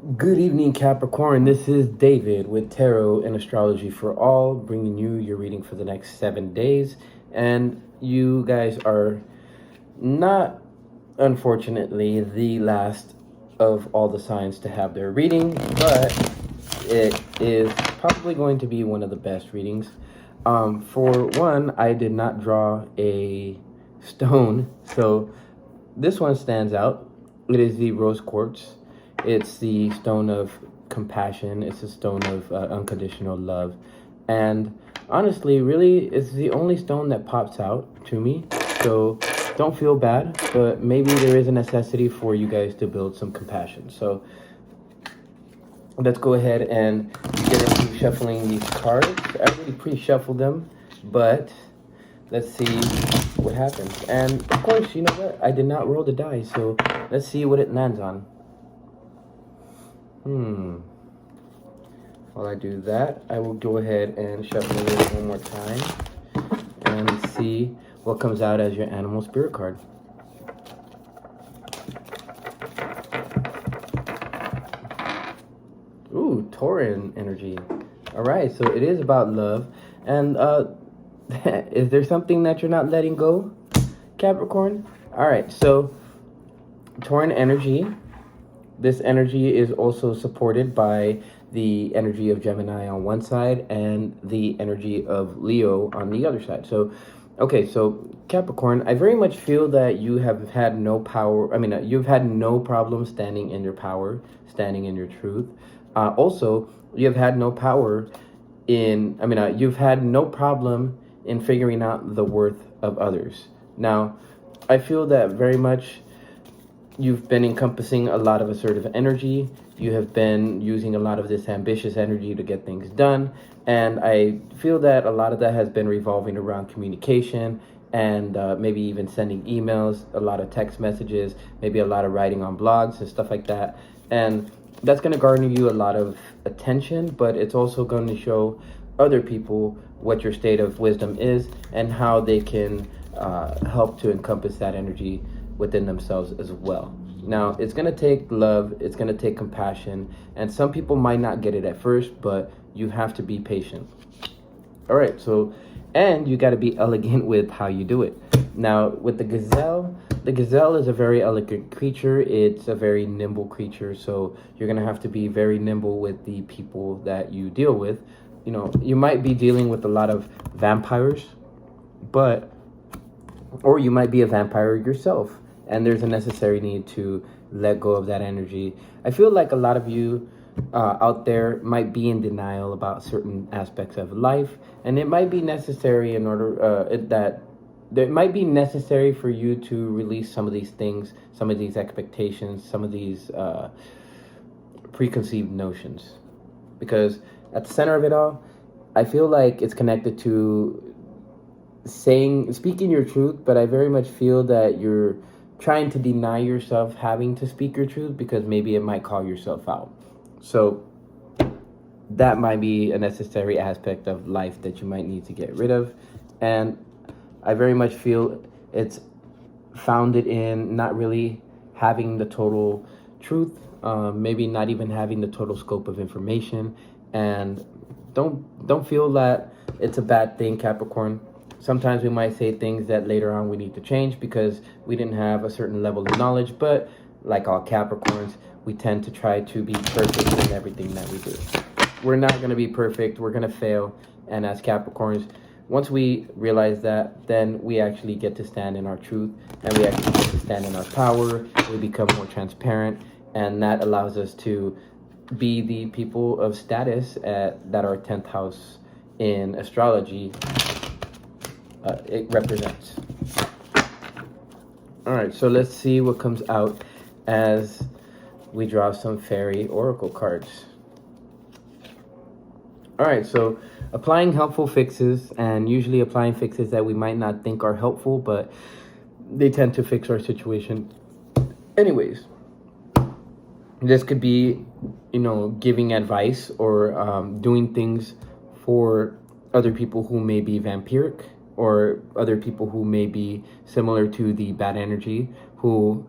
Good evening, Capricorn. This is David with Tarot and Astrology for All, bringing you your reading for the next 7 days. And you guys are not, unfortunately, the last of all the signs to have their reading, but it is probably going to be one of the best readings. For one, I did not draw a stone, so this one stands out. It is the rose quartz. It's the stone of compassion. It's a stone of unconditional love. And honestly, really, it's the only stone that pops out to me. So don't feel bad, but maybe there is a necessity for you guys to build some compassion. So let's go ahead and get into shuffling these cards. I already pre-shuffled them, but let's see what happens. And of course, you know what? I did not roll the die, so let's see what it lands on. While I do that, I will go ahead and shuffle it one more time and see what comes out as your animal spirit card. Ooh, Tauran energy. All right, so it is about love. And is there something that you're not letting go, Capricorn? All right, so Tauran energy. This energy is also supported by the energy of Gemini on one side and the energy of Leo on the other side. So, okay, so Capricorn, I very much feel that you have had no power. You've had no problem standing in your power, standing in your truth. Also, you have had no power you've had no problem in figuring out the worth of others. Now, I feel that very much you've been encompassing a lot of assertive energy. You have been using a lot of this ambitious energy to get things done. And I feel that a lot of that has been revolving around communication and maybe even sending emails, a lot of text messages, maybe a lot of writing on blogs and stuff like that. And that's going to garner you a lot of attention, but it's also going to show other people what your state of wisdom is and how they can help to encompass that energy within themselves as well. Now, it's going to take love, it's going to take compassion, and some people might not get it at first, but you have to be patient. All right, so, and you got to be elegant with how you do it. Now, with the gazelle is a very elegant creature. It's a very nimble creature, so you're going to have to be very nimble with the people that you deal with. You know, you might be dealing with a lot of vampires, or you might be a vampire yourself, and there's a necessary need to let go of that energy. I feel like a lot of you out there might be in denial about certain aspects of life, and it might be necessary it might be necessary for you to release some of these things, some of these expectations, some of these preconceived notions. Because at the center of it all, I feel like it's connected to speaking your truth, but I very much feel that you're trying to deny yourself having to speak your truth because maybe it might call yourself out. So that might be a necessary aspect of life that you might need to get rid of. And I very much feel it's founded in not really having the total truth, maybe not even having the total scope of information. And don't feel that it's a bad thing, Capricorn. Sometimes we might say things that later on we need to change because we didn't have a certain level of knowledge, but like all Capricorns, we tend to try to be perfect in everything that we do. We're not going to be perfect. We're going to fail. And as Capricorns, once we realize that, then we actually get to stand in our truth and we actually get to stand in our power. We become more transparent, and that allows us to be the people of status that our 10th house in astrology it represents. All right, so let's see what comes out as we draw some fairy oracle cards. All right, so applying helpful fixes, and usually applying fixes that we might not think are helpful, but they tend to fix our situation. Anyways, this could be, giving advice or doing things for other people who may be vampiric, or other people who may be similar to the bad energy, who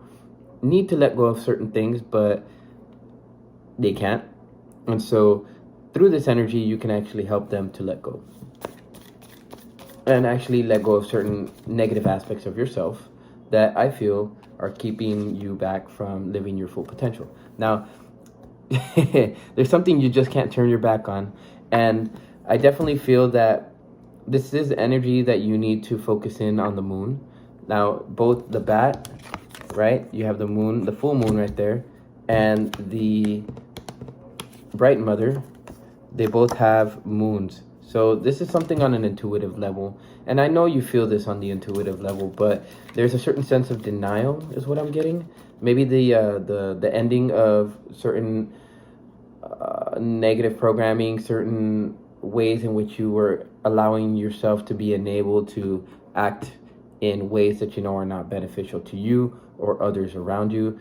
need to let go of certain things, but they can't. And so through this energy, you can actually help them to let go. And actually let go of certain negative aspects of yourself that I feel are keeping you back from living your full potential. Now, there's something you just can't turn your back on. And I definitely feel that this is energy that you need to focus in on the moon. Now, both the bat, right? You have the moon, the full moon right there, and the bright mother, they both have moons. So this is something on an intuitive level. And I know you feel this on the intuitive level, but there's a certain sense of denial is what I'm getting. Maybe the ending of certain negative programming, certain ways in which you were allowing yourself to be enabled to act in ways that you know are not beneficial to you or others around you.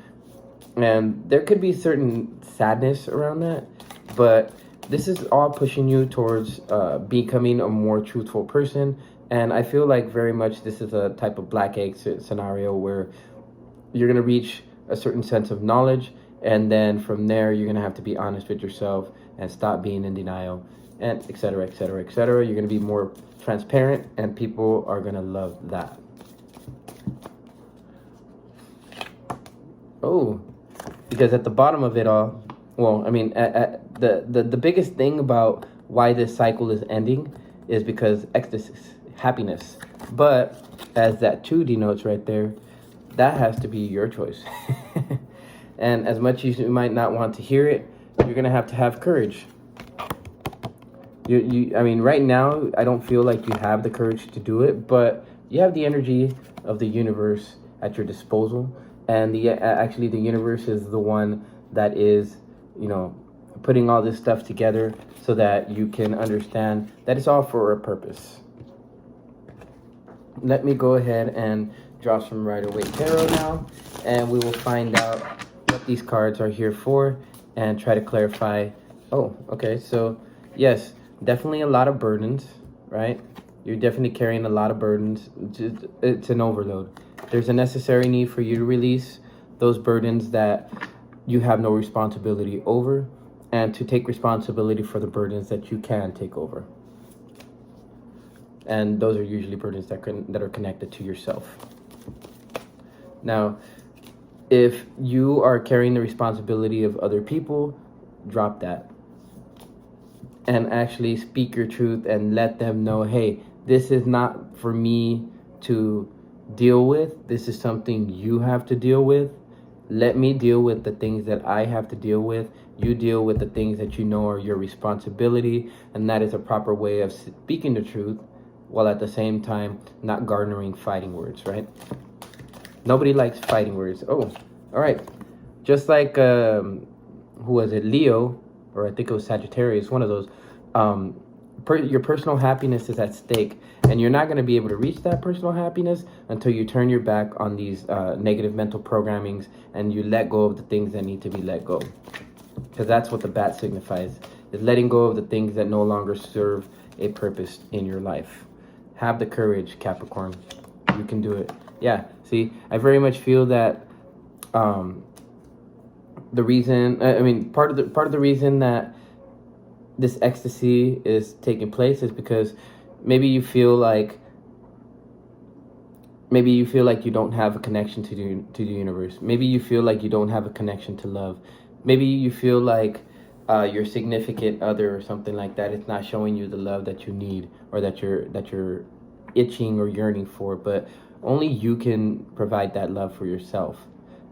And there could be certain sadness around that, but this is all pushing you towards becoming a more truthful person. And I feel like very much this is a type of black egg scenario where you're going to reach a certain sense of knowledge, and then from there you're going to have to be honest with yourself and stop being in denial, and etc., etc., etc. You're going to be more transparent, and people are going to love that. Oh, because at the bottom of it all, well, I mean, at the biggest thing about why this cycle is ending is because ecstasy, happiness. But as that 2 denotes right there, that has to be your choice. And as much as you might not want to hear it, you're going to have courage. I mean, right now, I don't feel like you have the courage to do it, but you have the energy of the universe at your disposal. And actually, the universe is the one that is, putting all this stuff together so that you can understand that it's all for a purpose. Let me go ahead and draw some Rider-Waite Tarot now, and we will find out what these cards are here for and try to clarify. Oh, okay, so yes, definitely a lot of burdens, right? You're definitely carrying a lot of burdens. It's an overload. There's a necessary need for you to release those burdens that you have no responsibility over, and to take responsibility for the burdens that you can take over. And those are usually burdens that are connected to yourself. Now, if you are carrying the responsibility of other people, drop that. And actually speak your truth and let them know, hey, this is not for me to deal with. This is something you have to deal with. Let me deal with the things that I have to deal with. You deal with the things that you know are your responsibility. And that is a proper way of speaking the truth, while at the same time not garnering fighting words, right? Nobody likes fighting words. Oh, all right. Just like, who was it? Leo, or I think it was Sagittarius, one of those. Your personal happiness is at stake, and you're not going to be able to reach that personal happiness until you turn your back on these negative mental programmings and you let go of the things that need to be let go. Because that's what the bat signifies, is letting go of the things that no longer serve a purpose in your life. Have the courage, Capricorn. You can do it. Yeah, see, I very much feel that the reason, part of the reason that this ecstasy is taking place is because maybe you feel like you don't have a connection to the universe. Maybe you feel like you don't have a connection to love. Maybe you feel like your significant other or something like that is not showing you the love that you need, or that you're itching or yearning for. But only you can provide that love for yourself.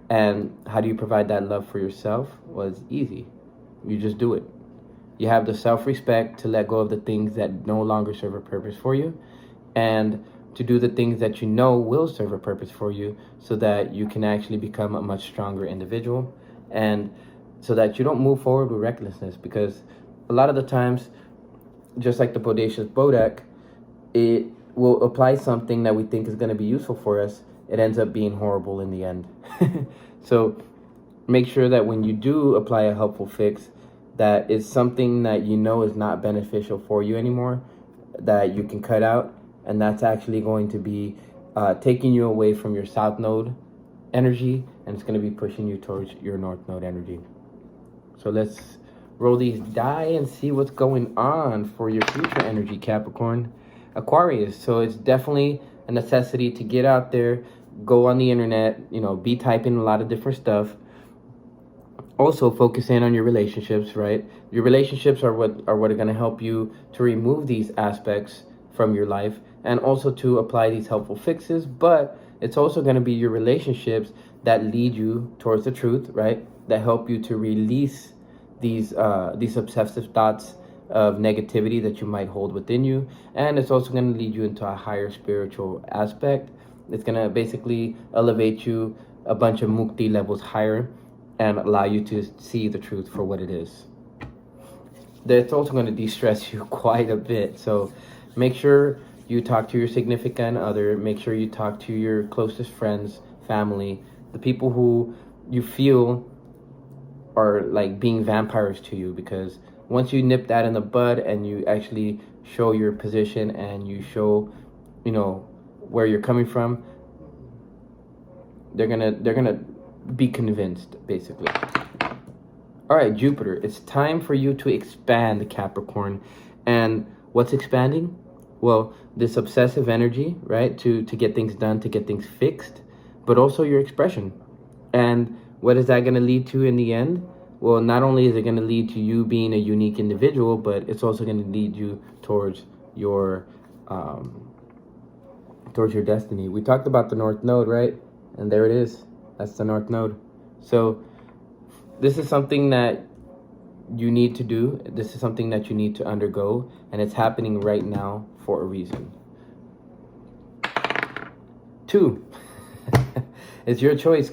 And how do you provide that love for yourself? Well, it's easy. You just do it. You have the self-respect to let go of the things that no longer serve a purpose for you, and to do the things that you know will serve a purpose for you, so that you can actually become a much stronger individual, and so that you don't move forward with recklessness. Because a lot of the times, just like the bodacious Bodak, it will apply something that we think is going to be useful for us. It ends up being horrible in the end. So make sure that when you do apply a helpful fix, that is something that you know is not beneficial for you anymore, that you can cut out, and that's actually going to be taking you away from your south node energy, and it's going to be pushing you towards your north node energy. So let's roll these die and see what's going on for your future energy, Capricorn. Aquarius. So it's definitely a necessity to get out there, go on the internet, be typing a lot of different stuff. Also focus in on your relationships, right? Your relationships are what are going to help you to remove these aspects from your life, and also to apply these helpful fixes. But it's also going to be your relationships that lead you towards the truth, right? That help you to release these obsessive thoughts of negativity that you might hold within you. And it's also going to lead you into a higher spiritual aspect. It's going to basically elevate you a bunch of mukti levels higher and allow you to see the truth for what it is. That's also going to de-stress you quite a bit. So make sure you talk to your significant other. Make sure you talk to your closest friends, family, the people who you feel are like being vampires to you. Because once you nip that in the bud and you actually show your position and you show, where you're coming from, they're gonna be convinced, basically. All right, Jupiter, it's time for you to expand, Capricorn. And what's expanding? Well, this obsessive energy, right? To get things done, to get things fixed, but also your expression. And what is that going to lead to in the end? Well, not only is it going to lead to you being a unique individual, but it's also going to lead you towards your destiny. We talked about the North Node, right? And there it is. That's the North Node. So this is something that you need to do. This is something that you need to undergo, and it's happening right now for a reason. 2. It's your choice.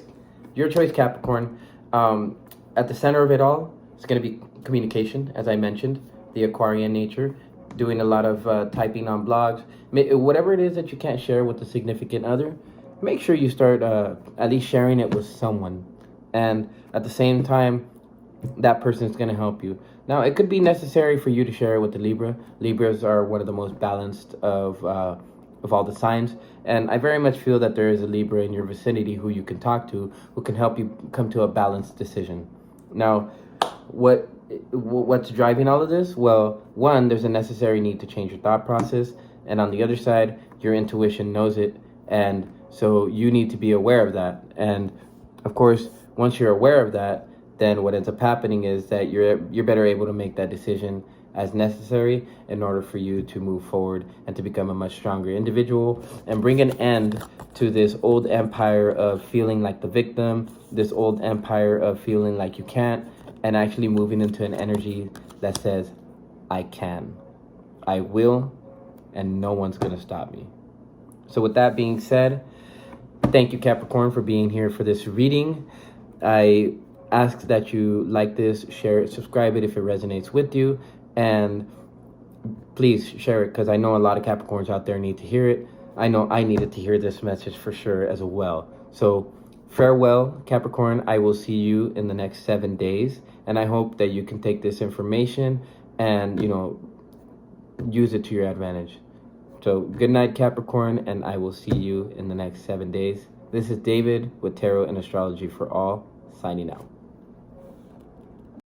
Your choice, Capricorn. At the center of it all, it's going to be communication, as I mentioned, the Aquarian nature, doing a lot of typing on blogs. Whatever it is that you can't share with a significant other, make sure you start at least sharing it with someone. And at the same time, that person is going to help you. Now, it could be necessary for you to share it with the Libra. Libras are one of the most balanced of all the signs. And I very much feel that there is a Libra in your vicinity who you can talk to, who can help you come to a balanced decision. Now, what's driving all of this? Well, one, there's a necessary need to change your thought process. And on the other side, your intuition knows it. And so you need to be aware of that. And of course, once you're aware of that, then what ends up happening is that you're better able to make that decision as necessary in order for you to move forward and to become a much stronger individual and bring an end to this old empire of feeling like the victim, this old empire of feeling like you can't, and actually moving into an energy that says, I can, I will, and no one's going to stop me. So with that being said, thank you, Capricorn, for being here for this reading. I ask that you like this, share it, subscribe it if it resonates with you, and please share it, because I know a lot of Capricorns out there need to hear it. I know I needed to hear this message for sure as well. So farewell, Capricorn. I will see you in the next 7 days, and I hope that you can take this information and use it to your advantage. So good night, Capricorn, and I will see you in the next 7 days. This is David with Tarot and Astrology for All, signing out.